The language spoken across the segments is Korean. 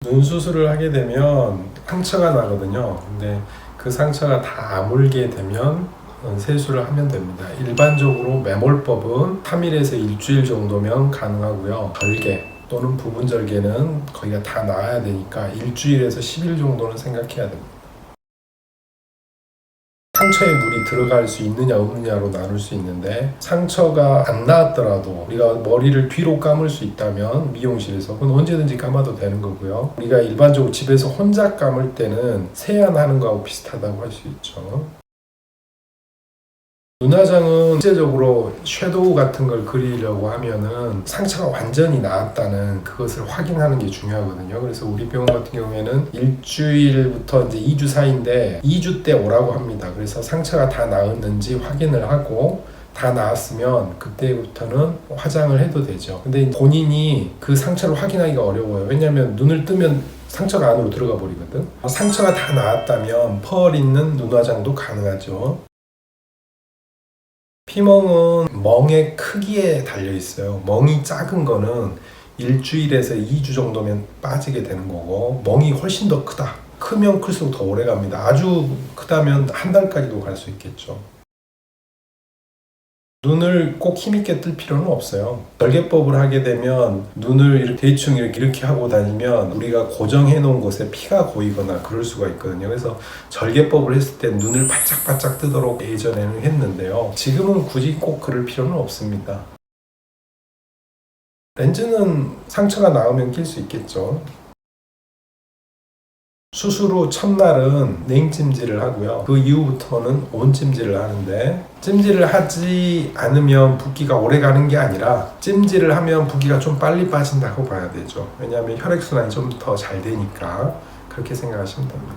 눈 수술을 하게 되면 상처가 나거든요. 근데 그 상처가 다 아물게 되면 세수를 하면 됩니다. 일반적으로 매몰법은 3일에서 일주일 정도면 가능하고요. 절개 또는 부분 절개는 거기가 다 나아야 되니까 일주일에서 10일 정도는 생각해야 됩니다. 상처에 물이 들어갈 수 있느냐 없느냐로 나눌 수 있는데, 상처가 안 나았더라도 우리가 머리를 뒤로 감을 수 있다면 미용실에서 그건 언제든지 감아도 되는 거고요. 우리가 일반적으로 집에서 혼자 감을 때는 세안하는 거하고 비슷하다고 할 수 있죠. 눈화장은 실제적으로 섀도우 같은 걸 그리려고 하면은 상처가 완전히 나았다는 그것을 확인하는 게 중요하거든요. 그래서 우리 병원 같은 경우에는 일주일부터 이제 2주 사이인데 2주 때 오라고 합니다. 그래서 상처가 다 나았는지 확인을 하고 다 나았으면 그때부터는 화장을 해도 되죠. 근데 본인이 그 상처를 확인하기가 어려워요. 왜냐하면 눈을 뜨면 상처가 안으로 들어가 버리거든. 상처가 다 나았다면 펄 있는 눈화장도 가능하죠. 피멍은 멍의 크기에 달려 있어요. 멍이 작은 거는 일주일에서 2주 정도면 빠지게 되는 거고, 멍이 훨씬 더 크다. 크면 클수록 더 오래 갑니다. 아주 크다면 한 달까지도 갈 수 있겠죠. 눈을 꼭 힘있게 뜰 필요는 없어요. 절개법을 하게 되면 눈을 이렇게 대충 이렇게 하고 다니면 우리가 고정해 놓은 곳에 피가 고이거나 그럴 수가 있거든요. 그래서 절개법을 했을 때 눈을 바짝바짝 뜨도록 예전에는 했는데요. 지금은 굳이 꼭 그럴 필요는 없습니다. 렌즈는 상처가 나오면 낄 수 있겠죠. 수술 후 첫날은 냉찜질을 하고요. 그 이후부터는 온찜질을 하는데, 찜질을 하지 않으면 붓기가 오래 가는 게 아니라 찜질을 하면 붓기가 좀 빨리 빠진다고 봐야 되죠. 왜냐하면 혈액순환이 좀 더 잘 되니까 그렇게 생각하시면 됩니다.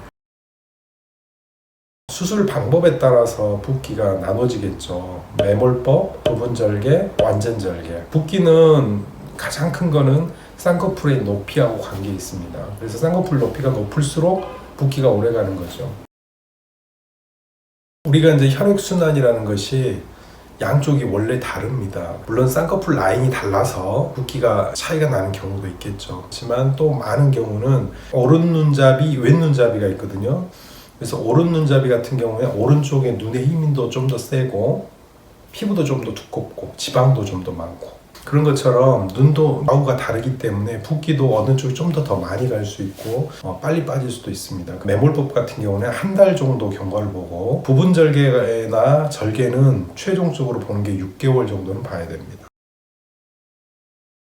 수술 방법에 따라서 붓기가 나눠지겠죠. 매몰법, 부분 절개, 완전 절개. 붓기는 가장 큰 거는 쌍꺼풀의 높이하고 관계 있습니다. 그래서 쌍꺼풀 높이가 높을수록 붓기가 오래 가는 거죠. 우리가 이제 혈액순환이라는 것이 양쪽이 원래 다릅니다. 물론 쌍꺼풀 라인이 달라서 붓기가 차이가 나는 경우도 있겠죠. 하지만 또 많은 경우는 오른 눈잡이, 왼 눈잡이가 있거든요. 그래서 오른 눈잡이 같은 경우에 오른쪽에 눈의 힘이 좀 더 세고 피부도 좀 더 두껍고 지방도 좀 더 많고, 그런 것처럼 눈도 좌우가 다르기 때문에 붓기도 어느 쪽이 좀 더 많이 갈 수 있고 빨리 빠질 수도 있습니다. 매몰법 같은 경우는 한 달 정도 경과를 보고, 부분 절개나 절개는 최종적으로 보는 게 6개월 정도는 봐야 됩니다.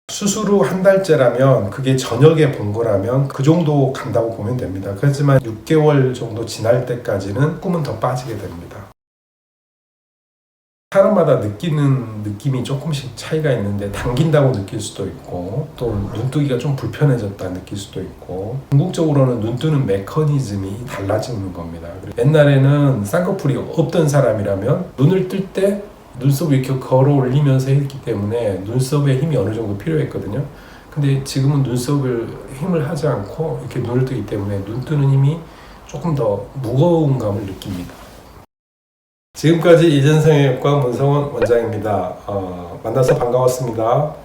수술 후 한 달째라면 그게 저녁에 본 거라면 그 정도 간다고 보면 됩니다. 그렇지만 6개월 정도 지날 때까지는 조금은 더 빠지게 됩니다. 사람마다 느끼는 느낌이 조금씩 차이가 있는데, 당긴다고 느낄 수도 있고 또 눈뜨기가 좀 불편해졌다 느낄 수도 있고, 궁극적으로는 눈 뜨는 메커니즘이 달라지는 겁니다. 옛날에는 쌍꺼풀이 없던 사람이라면 눈을 뜰 때 눈썹을 이렇게 걸어 올리면서 했기 때문에 눈썹에 힘이 어느 정도 필요했거든요. 근데 지금은 눈썹을 힘을 하지 않고 이렇게 눈을 뜨기 때문에 눈 뜨는 힘이 조금 더 무거운 감을 느낍니다. 지금까지 이전성형외과 문성원 원장입니다. 만나서 반가웠습니다.